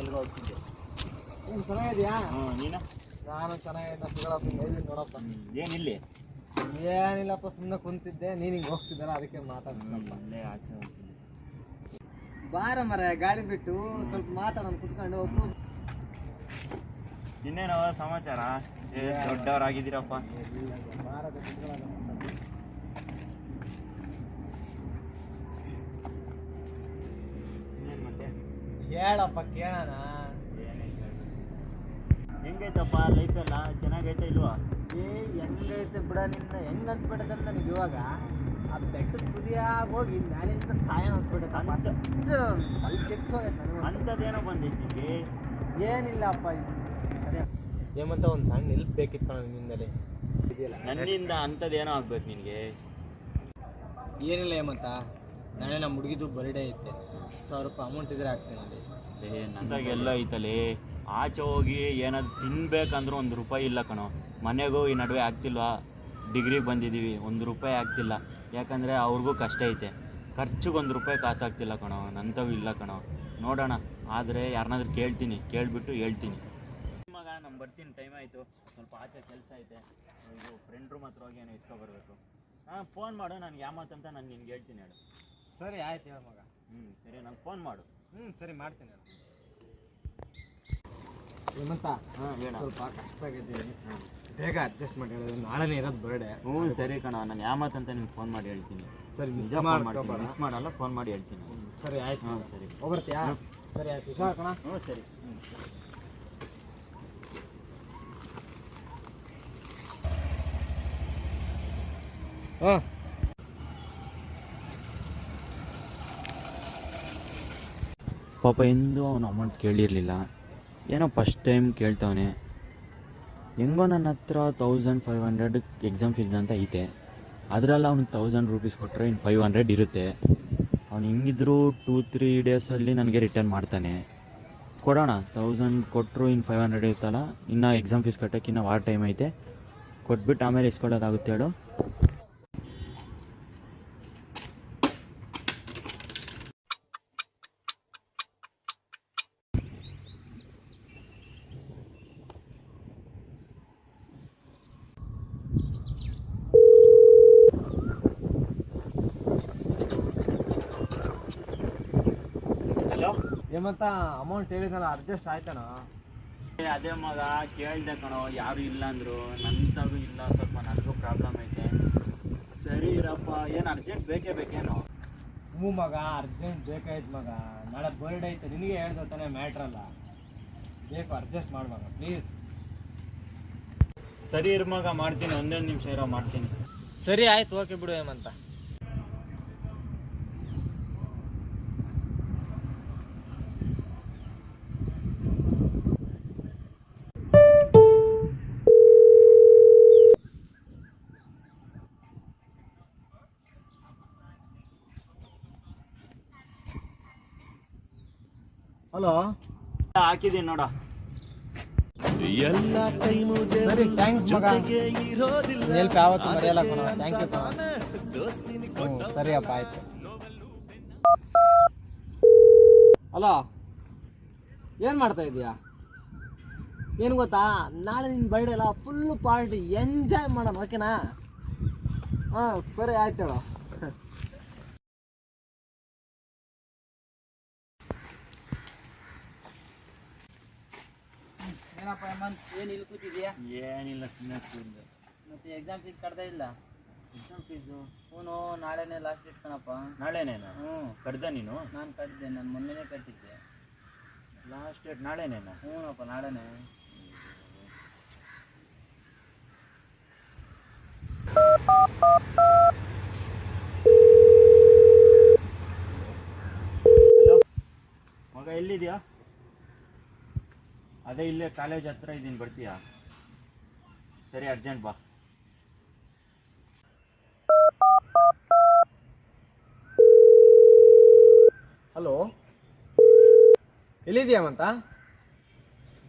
ಎಲ್ಲಿಗೆ ಹೋಗ್ತಿದ್ದೆ. ಏನು ಚೆನ್ನಾಗಿದೆಯಾ? ನೀನು? ನಾನು ಚೆನ್ನಾಗಿದ್ದೀನಿ ನೋಡಪ್ಪ. ಏನಿಲ್ಲಿ? ಏನಿಲ್ಲಪ್ಪ, ಸುಮ್ಮನೆ ಕುಂತಿದ್ದೆ. ನೀನು ಹಿಂಗೆ ಹೋಗ್ತಿದ್ದಲ್ಲ, ಅದಕ್ಕೆ ಮಾತಾಡ್ತೀನಪ್ಪ. ಅಲ್ಲೇ ಆಚೆ ಹೋಗ್ತಿದ್ದೆ. ಬಾರ ಮರ ಗಾಡಿ ಬಿಟ್ಟು ಸ್ವಲ್ಪ ಮಾತಾಡೋಣ ಕುತ್ಕೊಂಡು. ಒಬ್ರು ಇನ್ನೇನವ ಸಮಾಚಾರ? ದೊಡ್ಡವರಾಗಿದ್ದೀರಪ್ಪ. ಬಾರದ ಮತ್ತೆ ಹೇಳಪ್ಪ ಕೇಳೋಣ. ಹೆಂಗೈತಪ್ಪ ಲೈಫ್ ಎಲ್ಲ? ಚೆನ್ನಾಗೈತೆ ಇಲ್ವಾ? ಹೆಂಗೈತೆ ಬಿಡ. ನಿನ್ನ ಹೆಂಗೆ ಅನ್ಸ್ಬಿಟ್ಟದ ನನಗೆ ಇವಾಗ ಆ ಬೆಟ್ಟದ ತುದಿಯಾಗಿ ಹೋಗಿ ಮ್ಯಾಲಿಂದ ಸಾಯ ಅನ್ಸ್ಬಿಟ್ಟೈತೆ. ಅಲ್ಲಿ ಕೆಟ್ಟು ಹೋಗೈತೆ ನನಗೆ. ಅಂಥದ್ದೇನೋ ಬಂದೈತಿ ನಿಮಗೆ? ಏನಿಲ್ಲಪ್ಪ, ಅದೇ ಏಮಂತ ಒಂದು ಸಣ್ಣ ಹೆಲ್ಪ್ ಬೇಕಿತ್ತು ಕಣ ನಿನ್ನಿಂದಲೇ. ಇದೆಯಲ್ಲ ನನ್ನಿಂದ ಅಂಥದ್ದೇನೋ ಆಗ್ಬೇಕು ನಿನಗೆ? ಏನಿಲ್ಲ ಏಮಂತ, ನಾಳೆ ನಮ್ಮ ಹುಡುಗಿದು ಬರ್ಡೇ ಐತೆ. 1000 ರೂಪಾಯಿ ಅಮೌಂಟ್ ಇದ್ರೆ ಹಾಕ್ತೇನೆ ಅಲ್ಲಿ. ನಂತಾಗೆಲ್ಲ ಐತಲ್ಲಿ. ಆಚೆ ಹೋಗಿ ಏನಾದ್ರು ತಿನ್ಬೇಕಂದ್ರೂ 1 ರೂಪಾಯಿ ಇಲ್ಲ ಕಣೋ. ಮನೆಗೂ ಈ ನಡುವೆ ಆಗ್ತಿಲ್ವಾ? ಡಿಗ್ರಿಗೆ ಬಂದಿದ್ದೀವಿ, 1 ರೂಪಾಯಿ ಆಗ್ತಿಲ್ಲ. ಯಾಕಂದರೆ ಅವ್ರಿಗೂ ಕಷ್ಟ ಐತೆ. ಖರ್ಚಿಗೆ 1 ರೂಪಾಯಿ ಕಾಸು ಆಗ್ತಿಲ್ಲ ಕಣೋ. ನಂತವು ಇಲ್ಲ ಕಣೋ. ನೋಡೋಣ, ಆದರೆ ಯಾರನ್ನಾದ್ರೂ ಕೇಳಿಬಿಟ್ಟು ಹೇಳ್ತೀನಿ. ಮಗ ನಾನು ಬರ್ತೀನಿ, ಟೈಮ್ ಆಯಿತು. ಸ್ವಲ್ಪ ಆಚೆ ಕೆಲಸ ಐತೆ. ಇದು ಫ್ರೆಂಡ್ ರೂಮ್ ಹತ್ರ ಹೋಗಿ ಏನೋ ಇಸ್ಕೊಬರ್ಬೇಕು. ಫೋನ್ ಮಾಡು, ನನಗೆ ಯಾಮತ್ತಂತ ನಾನು ನಿನ್ಗೆ ಹೇಳ್ತೀನಿ ಹೇಳು. ಸರಿ ಆಯ್ತು ಹೇಳು ಮಗ. ಸರಿ, ನಂಗೆ ಫೋನ್ ಮಾಡು. ಸರಿ ಮಾಡ್ತೀನಿ ಹೇಳು. ಹೇಮಂತ, ಹೇಳ. ಸ್ವಲ್ಪ ಕಷ್ಟ ಆಗಿದ್ದೀನಿ, ಬೇಗ ಅಡ್ಜಸ್ಟ್ ಮಾಡಿ ಹೇಳೋದು. ನಾಳೆನೇ ಇರೋದು ಬರ್ಡೇ. ಸರಿ ಕಣ, ನಾನು ಯಾಮತ್ತಂತ ನಿಮ್ಗೆ ಫೋನ್ ಮಾಡಿ ಹೇಳ್ತೀನಿ. ಸರಿ, ಮಿಸ್ ಮಾಡಲ್ಲ, ಫೋನ್ ಮಾಡಿ ಹೇಳ್ತೀನಿ. ಸರಿ ಆಯ್ತು. ಸರಿ, ಹೋಗ್ಬರ್ತೀಯಾ? ಸರಿ ಆಯ್ತು, ಹುಷಾರು ಕಣ. ಸರಿ. ಪಾಪ ಎಂದೂ ಅವನು ಅಮೌಂಟ್ ಕೇಳಿರಲಿಲ್ಲ. ಏನೋ ಫಸ್ಟ್ ಟೈಮ್ ಕೇಳ್ತವನೆ. ಹೆಂಗೋ ನನ್ನ ಹತ್ರ 1500 ಎಕ್ಸಾಮ್ ಫೀಸ್ದು ಅಂತ ಐತೆ. ಅದರಲ್ಲಿ ಅವ್ನಿಗೆ 1000 ರೂಪೀಸ್ ಕೊಟ್ಟರೆ ಇನ್ನು 500 ಇರುತ್ತೆ. ಅವ್ನು ಹಿಂಗಿದ್ರು 2-3 ಡೇಸಲ್ಲಿ ನನಗೆ ರಿಟರ್ನ್ ಮಾಡ್ತಾನೆ. ಕೊಡೋಣ, 1000 ಕೊಟ್ಟರು ಇನ್ನು 500 ಇರುತ್ತಲ್ಲ. ಇನ್ನು ಎಕ್ಸಾಮ್ ಫೀಸ್ ಕಟ್ಟೋಕ್ಕೆ ಇನ್ನೂ ವಾರ ಟೈಮ್ ಐತೆ. ಕೊಟ್ಬಿಟ್ಟು ಆಮೇಲೆ ಇಸ್ಕೊಳ್ಳೋದಾಗುತ್ತೆ ಹೇಳು. ಹಲೋ ಹೇಮಂತ, ಅಮೌಂಟ್ ಹೇಳಿದ್ನಲ್ಲ, ಅಡ್ಜಸ್ಟ್ ಆಯ್ತಾನ? ಅದೇ ಮಗ, ಕೇಳಿದೆ ಕಣೋ, ಯಾರು ಇಲ್ಲ ಅಂದರು. ನಂತಾಗೂ ಇಲ್ಲ, ಸ್ವಲ್ಪ ನನಗೂ ಪ್ರಾಬ್ಲಮ್ ಐತೆ. ಸರಿ ಇರಪ್ಪ, ಏನು ಅರ್ಜೆಂಟ್ ಬೇಕೇನೋ? ಹ್ಞೂ ಮಗ, ಅರ್ಜೆಂಟ್ ಬೇಕಾಯ್ತು ಮಗ. ನಾಳೆ ಬರ್ಡೇ ಐತೆ, ನಿನಗೆ ಹೇಳ್ದೆ ತಾನೇ, ಮ್ಯಾಟ್ರಲ್ಲ. ಬೇಕು, ಅಡ್ಜಸ್ಟ್ ಮಾಡಿ ಮಗ ಪ್ಲೀಸ್. ಸರಿ ಇರು ಮಗ, ಮಾಡ್ತೀನಿ. ಒಂದೊಂದು ನಿಮಿಷ ಇರೋ, ಮಾಡ್ತೀನಿ. ಸರಿ ಆಯ್ತು, ಓಕೆ ಬಿಡು ಹೇಮಂತ. ಹಲೋ, ಹಾಕಿದ್ದೀನಿ ನೋಡ. ಎಲ್ಲ ಟೈಮು ಸರಿ, ಥ್ಯಾಂಕ್ಸ್ ಮಗ. ಹೆಲ್ಪ್ ಯಾವತ್ತು ಮರೆಯಲ್ಲ ಕಣ. ಥ್ಯಾಂಕ್ ಯು ಕಣ. ಸರಿ ಅಪ್ಪ, ಆಯ್ತು. ಹಲೋ, ಏನು ಮಾಡ್ತಾ ಇದೀಯಾ? ಏನು ಗೊತ್ತಾ, ನಾಳೆ ನಿನ್ನ ಬರ್ಡೇ ಅಲ್ಲ, ಫುಲ್ಲು ಪಾರ್ಟಿ, ಎಂಜಾಯ್ ಮಾಡೋಣ, ಓಕೆನಾ? ಹಾಂ ಸರಿ ಆಯ್ತು ಹೇಳು. ಏನಪ್ಪ ಹೇಮಂತ್, ಏನು ಇಲ್ಲಿ ಕೂತಿದ್ಯಾ? ಏನಿಲ್ಲ, ಸುಮ್ಮನೆ ಕೂತಿದ್ದೆ. ಮತ್ತೆ ಎಕ್ಸಾಮ್ ಫೀಸ್ ಕಟ್ತಾ ಇಲ್ಲ? ಎಕ್ಸಾಮ್ ಫೀಸು ಹ್ಞೂ, ನಾಳೆನೇ ಲಾಸ್ಟ್ ಡೇಟ್ ಕಣಪ್ಪ. ನಾಳೆನೇನಾ? ಕಟ್ದ ನೀನು? ನಾನು ಕಟ್ಟಿದ್ದೆ, ನಾನು ಮೊನ್ನೆನೇ ಕಟ್ಟಿದ್ದೆ. Last date ನಾಳೆನೇನಾ? ಹ್ಞೂನಪ್ಪ, ನಾಳೆನೇ. ಹಲೋ ಮಗ, ಎಲ್ಲಿದೆಯಾ? ಅದೇ ಇಲ್ಲೇ ಕಾಲೇಜ್ ಹತ್ರ ಇದ್ದೀನಿ, ಬರ್ತೀಯಾ? ಸರಿ, ಅರ್ಜೆಂಟ್ ಬಾ. ಹಲೋ, ಎಲ್ಲಿದೆಯಾ ಮಂತ?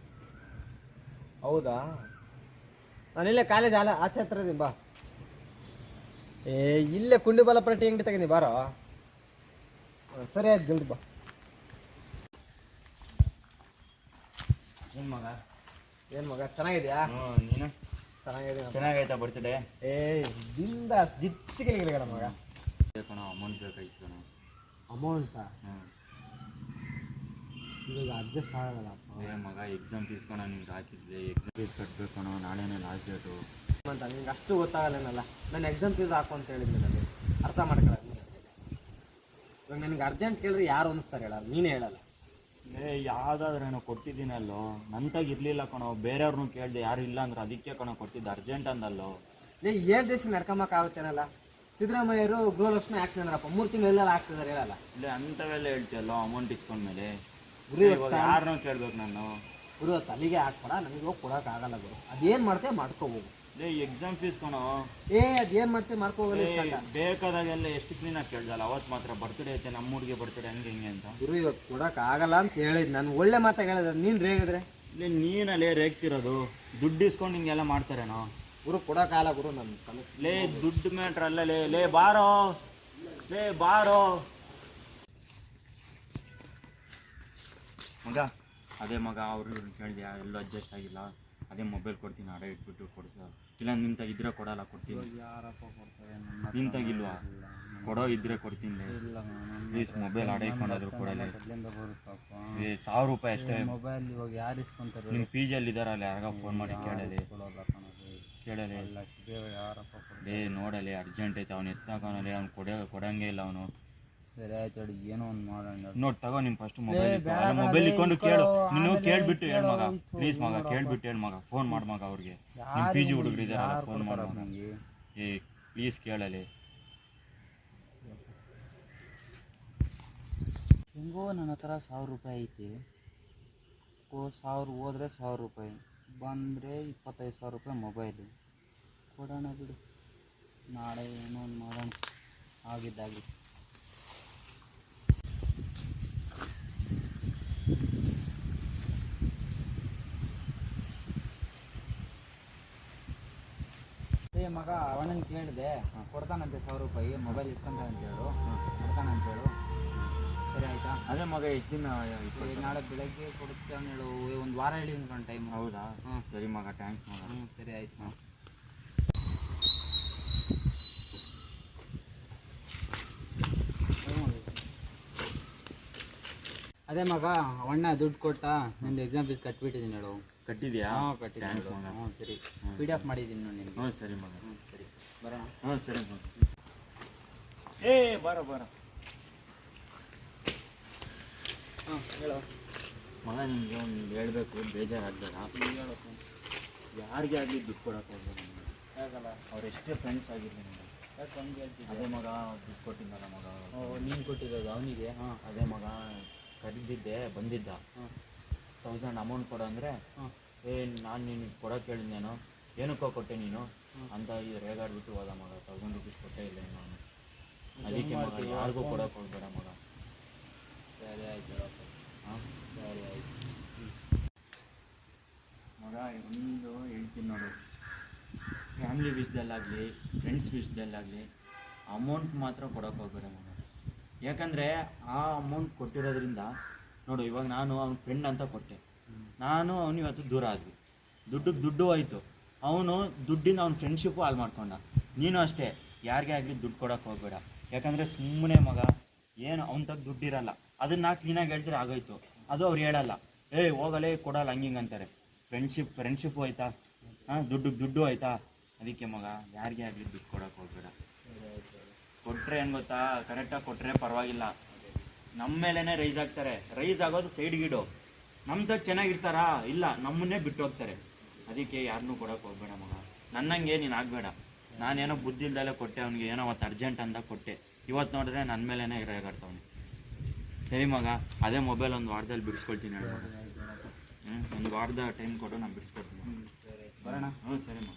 ಹೌದಾ, ನಾನಿಲ್ಲೇ ಕಾಲೇಜ್ ಆಚೆ ಹತ್ರ ಇದ್ದೀನಿ, ಬಾ. ಇಲ್ಲೇ ಕುಂಡಿಬಾಲಪುರ ಟೀ ಅಂಗಡಿ ತಗೊಂಡಿ, ಬಾರೋ. ಸರಿ ಆಯ್ತು, ಜಲ್ದಿ ಬಾ. ಏನು ಮಗ? ಏನು ಮಗ ಚೆನ್ನಾಗಿದ್ಯಾ? ನೀನು ಚೆನ್ನಾಗಿದೆ ಚೆನ್ನಾಗೈತಾ ಬರ್ತ್ಡೇ? ಬಿಂದಾಸ್ ಗಿಚ್ಚಿಗೆ ಮಗ. ಕಣ ಅಮೌಂಟ್ ಬೇಕಾಗಿತ್ತು ಕಣ. ಅಮೌಂಟಾ? ಇವಾಗ ಅಡ್ಜಸ್ಟ್ ಆಗಲ್ಲಪ್ಪ. ಮಗ ಎಕ್ಸಾಮ್ ಫೀಸ್ ಕಣ ನಿಮ್ಗೆ ಹಾಕಿದ್ದೆ, ಎಕ್ಸಾಮ್ ಫೀಸ್ ಕಟ್ಟಬೇಕು ಕಣ, ನಾಳೆನೇ ಲಾಸ್ಟ್ ಡೇಟು ಅಂತ ನಿಂಗೆ ಅಷ್ಟು ಗೊತ್ತಾಗಲ್ಲೇನಲ್ಲ. ನಾನು ಎಕ್ಸಾಮ್ ಫೀಸ್ ಹಾಕು ಅಂತ ಹೇಳಿದ್ದೆ, ನನಗೆ ಅರ್ಥ ಮಾಡ್ಕೊಳ್ಳ. ಇವಾಗ ನನಗೆ ಅರ್ಜೆಂಟ್ ಕೇಳಿದ್ರೆ ಯಾರು ಅನ್ನಿಸ್ತಾರೆ ಹೇಳಲ್ಲ, ನೀನೇ ಹೇಳಲ್ಲ. ಯಾವುದಾದ್ರೇನೋ ಕೊಟ್ಟಿದ್ದೀನಲ್ಲೋ, ನಂತಾಗ ಇರಲಿಲ್ಲ ಕಣೋ, ಬೇರೆಯವ್ರನ್ನೂ ಕೇಳಿದೆ, ಯಾರು ಇಲ್ಲ ಅಂದ್ರೆ ಅದಕ್ಕೆ ಕಣೋ ಕೊಟ್ಟಿದ್ದು, ಅರ್ಜೆಂಟ್ ಅಂದಲ್ಲೋ. ಏನು ದೇಶಕ್ಕೆ ನಡ್ಕೊಂಬಕ್ಕಾಗುತ್ತೇನಲ್ಲ. ಸಿದ್ದರಾಮಯ್ಯರು ಗೃಹಲಕ್ಷ್ಮಿ ಹಾಕ್ತೀನಿ ಅಂದ್ರಪ್ಪ, 3 ತಿಂಗಳು ಎಲ್ಲೆಲ್ಲ ಹಾಕ್ತಿದ್ದಾರೆ ಹೇಳಲ್ಲ. ಇಲ್ಲ ಅಂಥವೆಲ್ಲ ಹೇಳ್ತೀಯಲ್ಲ ಅಮೌಂಟ್ ಇಸ್ಕೊಂಡ್ಮೇಲೆ. ಗುರು ಯಾರನ್ನೂ ಕೇಳ್ಬೇಕು ನಾನು. ಗುರು ತಲೆಗೆ ಹಾಕ್ಬೇಡ, ನನಗೆ ಹೋಗಿ ಕೊಡೋಕ್ಕಾಗಲ್ಲ ಗುರು. ಅದೇನು ಮಾಡ್ತೇವೆ ಮಾಡ್ಕೋಬೋದು. ಎಕ್ಸಾಮ್ ಫೀಸ್ ಕಣೋ. ಅದೇನು ಮಾಡ್ತೇವೆ ಮಾಡ್ಕೋಬೋದು. ಬೇಕಾದಾಗೆಲ್ಲ ಎಷ್ಟು ಕ್ಲೀನ್ ಆಗಿ ಕೇಳ್ದಲ್ಲ, ಅವತ್ತು ಮಾತ್ರ ಬರ್ತಡೇ ಐತೆ, ನಮ್ಮ ಹುಡುಗಿ ಬರ್ತಡೇ ಹಂಗೆ ಹಿಂಗೆ ಅಂತ. ಗುರು ಇವತ್ತು ಕೊಡೋಕ್ಕಾಗಲ್ಲ ಅಂತ ಹೇಳಿದ್ ನಾನು. ಒಳ್ಳೆ ಮಾತಾಗ ಹೇಳಿದ್ರೆ ನೀನು ರೇಗಿದ್ರೆ. ಇಲ್ಲಿ ನೀನಲ್ಲೇ ರೇಗ್ತಿರೋದು, ದುಡ್ಡು ಇಸ್ಕೊಂಡು ಹಿಂಗೆಲ್ಲ ಮಾಡ್ತಾರೇನೋ. ಗುರು ಕೊಡೋಕ್ಕಾಗಲ್ಲ ಗುರು. ನನ್ನ ತಲೆ ಲೇ ದುಡ್ಡು ಮ್ಯಾಟ್ರ್ ಅಲ್ಲ ಲೇ ಬಾರೋ, ಲೇ ಬಾರೋ ಮಗ. ಅದೇ ಮಗ ಅವ್ರು ಕೇಳಿದ್ಯಾ, ಎಲ್ಲೂ ಅಡ್ಜಸ್ಟ್ ಆಗಿಲ್ಲ, ಅದೇ ಮೊಬೈಲ್ ಕೊಡ್ತೀನಿ ಅಡ ಇಟ್ಬಿಟ್ಟು ಕೊಡ್ಸ. ಇಲ್ಲ ನಿಂತಾಗ ಇದ್ರೆ ಕೊಡಲ್ಲ, ಕೊಡ್ತೀನಿ. ಯಾರಪ್ಪ ಕೊಡ್ತಾರೆ? ನಿಂತಾಗಿಲ್ವಾ? ಕೊಡೋ ಇದ್ರೆ ಕೊಡ್ತೀನಿ. ಪ್ಲೀಸ್ ಮೊಬೈಲ್ ಅಡ ಇಟ್ಕೊಂಡಾದ್ರು ಕೊಡಲ್ಲ. ಬರುತ್ತಪ್ಪ 1000 ರೂಪಾಯಿ ಅಷ್ಟೇ. ಮೊಬೈಲ್ ಇವಾಗ ಯಾರು ಇಸ್ಕೊಂತಾರೆ? ನಿಮ್ಮ ಪಿ ಜಿಯಲ್ಲಿ ಇದ್ದಾರಲ್ಲ, ಯಾರಿಗ ಫೋನ್ ಮಾಡಿ ಕೇಳಲಿ. ಕೇಳಲಿ ಯಾರಪ್ಪ ನೋಡಲಿ, ಅರ್ಜೆಂಟ್ ಐತೆ, ಅವ್ನು ಎತ್ತಾಕವನಲ್ಲಿ, ಅವ್ನು ಕೊಡಂಗೆ ಇಲ್ಲ ಅವನು. ಸರಿ ಆಯ್ತು ಹೇಳಿ, ಏನೋ ಒಂದು ಮಾಡೋಣ. ನೋಡಿ ತಗೋ ನಿಮ್ಮ ಫಸ್ಟ್ ಮೊಬೈಲ್ ಇಟ್ಕೊಂಡು ಕೇಳು. ನೀನು ಕೇಳ್ಬಿಟ್ಟು ಹೇಳು ಮಗ, ಪ್ಲೀಸ್ ಮಗ, ಕೇಳ್ಬಿಟ್ಟು ಹೇಳು ಮಗ. ಫೋನ್ ಮಾಡಿ ಮಗ ಅವ್ರಿಗೆ, ನಿಮ್ಮ ಪಿ ಜಿ ಹುಡುಗರು ಇದ್ದಾರಲ್ಲ, ಫೋನ್ ಮಾಡಿ ಮಗ. ಪ್ಲೀಸ್ ಕೇಳಲಿ. ಹೆಂಗೋ ನನ್ನ ಹತ್ರ 1000 ರೂಪಾಯಿ ಐತಿ. 1000 ಹೋದ್ರೆ 1000 ರೂಪಾಯಿ ಬಂದರೆ 25,000 ರೂಪಾಯಿ ಮೊಬೈಲು ಕೊಡೋಣ ಬಿಡು. ನಾಳೆ ಏನೋ ಒಂದು ಮಾಡೋಣ, ಆಗಿದ್ದಾಗಿ. ಮಗ ಅವನನ್ನು ಕೇಳಿದೆ, ಕೊಡ್ತಾನಂತೆ 1000 ರೂಪಾಯಿ, ಮೊಬೈಲ್ ಇಟ್ಕೊಂತಾನೆ ಅಂತೇಳು, ಕೊಡ್ತಾನಂತೇಳು. ಸರಿ ಆಯ್ತಾ? ಅದೇ ಮಗ ಎಷ್ಟು ದಿನ? ನಾಳೆ ಬೆಳಗ್ಗೆ ಕೊಡುತ್ತೆ ಅವ್ನು ಹೇಳು. ಒಂದು ವಾರ ಹೇಳಿ ಅನ್ಕೊಂಡು ಟೈಮ್. ಹೌದಾ? ಸರಿ ಮಗ, ಥ್ಯಾಂಕ್ಸ್ ಮಗ. ಸರಿ ಆಯ್ತು. ಅದೇ ಮಗ, ಅವಣ್ಣ ದುಡ್ಡು ಕೊಟ್ಟ, ನಿಂದು ಎಕ್ಸಾಮ್ ಫೀಸ್ ಕಟ್ಬಿಟ್ಟಿದ್ದೀನಿ ಹೇಳು. ಕಟ್ಟಿದ್ಯಾ? ಕಟ್ಟಿದ್ದೀನಿ. ಸರಿ, PDF ಮಾಡಿದ್ದೀನಿ ನೋಡಿ ನಿನಗೆ. ಸರಿ ಮಗ. ಸರಿ ಬರೋಣ. ಸರಿ ಮಗ. ಬಾರ ಹೇಳು ಮಗ. ನಿಮಗೆ ಒಂದು ಹೇಳಬೇಕು, ಬೇಜಾರಾಗಬೇಡ. ಯಾರಿಗೆ ಆಗಲಿ ದುಡ್ಡು ಕೊಡೋಕೆ ಹೋಗ್ಬೇಡ. ಯಾಕಲ್ಲ? ಅವರೆಷ್ಟೇ ಫ್ರೆಂಡ್ಸ್ ಆಗಿರಲಿ ನನಗೆ. ಯಾಕೆ ಹಂಗೆ ಹೇಳ್ತಿದ್ದೆ? ಅದೇ ಮಗ ದುಡ್ಡು ಕೊಟ್ಟಿದ್ದಲ್ಲ ಮಗ. ನೀನು ಕೊಟ್ಟಿರೋದು ಅವನಿಗೆ? ಅದೇ ಮಗ ಕರೆದಿದ್ದೆ, ಬಂದಿದ್ದ. 1000 ಅಮೌಂಟ್ ಕೊಡು ಅಂದರೆ, ನಾನು ನೀನು ಕೊಡೋಕೆ ಹೇಳಿದ್ದೇನೋ, ಏನಕ್ಕೋ ಕೊಟ್ಟೆ ನೀನು ಅಂತ ರೇಗಾಡ್ಬಿಟ್ಟು ಹೋದ ಮಗ. 1000 ರೂಪೀಸ್ ಕೊಟ್ಟೇ ಇಲ್ಲ ನಾನು. ಅದಕ್ಕೆ ಮಗ ಯಾರಿಗೂ ಕೊಡೋಕೆ ಹೋಗ್ಬೇಡ ಮಗ. ಸರಿ ಆಯ್ತು ಹೇಳಪ್ಪ. ಸರಿ ಆಯ್ತು ಮಗ. ಒಂದು ಹೇಳ್ತೀನಿ ನೋಡು, ಫ್ಯಾಮಿಲಿ ವಿಷಯದಲ್ಲಾಗಲಿ, ಫ್ರೆಂಡ್ಸ್ ವಿಷಯದಲ್ಲಾಗಲಿ ಅಮೌಂಟ್ ಮಾತ್ರ ಕೊಡೋಕೆ ಹೋಗ್ಬೇಡ ಮಗ. ಯಾಕಂದರೆ ಆ ಅಮೌಂಟ್ ಕೊಟ್ಟಿರೋದ್ರಿಂದ ನೋಡು, ಇವಾಗ ನಾನು ಅವ್ನ ಫ್ರೆಂಡ್ ಅಂತ ಕೊಟ್ಟೆ, ನಾನು ಅವನು ಇವತ್ತು ದೂರ ಆದ್ವಿ, ದುಡ್ಡು ಹೋಯ್ತು. ಅವನು ದುಡ್ಡಿಂದ ಅವ್ನ ಫ್ರೆಂಡ್ಶಿಪ್ಪು ಹಾಳು ಮಾಡ್ಕೊಂಡ. ನೀನು ಅಷ್ಟೇ, ಯಾರಿಗೇ ಆಗಲಿ ದುಡ್ಡು ಕೊಡೋಕೆ ಹೋಗ್ಬೇಡ. ಯಾಕಂದರೆ ಸುಮ್ಮನೆ ಮಗ, ಏನು ಅವ್ನ ತಗ ದುಡ್ಡಿರಲ್ಲ, ಅದನ್ನು ಕ್ಲೀನಾಗಿ ಹೇಳ್ತಾರೆ ಆಗೋಯ್ತು. ಅದು ಅವ್ರು ಹೇಳಲ್ಲ, ಹೋಗಲೇ ಕೊಡಲ್ಲ ಹಂಗಿಂಗೆ ಅಂತಾರೆ. ಫ್ರೆಂಡ್ಶಿಪ್ಪು ಹೋಯ್ತಾ, ದುಡ್ಡು ಹೋಯ್ತಾ. ಅದಕ್ಕೆ ಮಗ ಯಾರಿಗೇ ಆಗಲಿ ದುಡ್ಡು ಕೊಡೋಕೆ ಹೋಗ್ಬೇಡ. ಕೊಟ್ಟರೆ ಏನು ಗೊತ್ತಾ, ಕರೆಕ್ಟಾಗಿ ಕೊಟ್ಟರೆ ಪರವಾಗಿಲ್ಲ, ನಮ್ಮ ಮೇಲೇ ರೈಸ್ ಆಗ್ತಾರೆ. ರೈಸ್ ಆಗೋದು ಸೈಡ್ಗಿಡು. ನಮ್ಮ ತಗ ಚೆನ್ನಾಗಿರ್ತಾರಾ? ಇಲ್ಲ, ನಮ್ಮನ್ನೇ ಬಿಟ್ಟು ಹೋಗ್ತಾರೆ. ಅದಕ್ಕೆ ಯಾರನ್ನೂ ಕೊಡೋಕೆ ಹೋಗ್ಬೇಡ ಮಗ. ನನ್ನಂಗೆ ನೀನು ಆಗಬೇಡ. ನಾನೇನೋ ಬುದ್ಧಿ ಇಲ್ದಲ್ಲೇ ಕೊಟ್ಟೆ ಅವನಿಗೆ, ಏನೋ ಅವತ್ತು ಅರ್ಜೆಂಟ್ ಅಂತ ಕೊಟ್ಟೆ. ಇವತ್ತು ನೋಡಿದ್ರೆ ನನ್ನ ಮೇಲೇ ರೇಗಾಡ್ತಾವನೆ. ಸರಿ ಮಗ, ಅದೇ ಮೊಬೈಲ್ ಒಂದು ವಾರದಲ್ಲಿ ಬಿಡಿಸ್ಕೊಳ್ತೀನಿ ಹೇಳಿ ಮಗ. ಒಂದು ವಾರದ ಟೈಮ್ ಕೊಡು, ನಾನು ಬಿಡಿಸ್ಕೊಡ್ತೀನಿ. ಸರಿ ಬರೋಣ. ಸರಿ ಮಗ.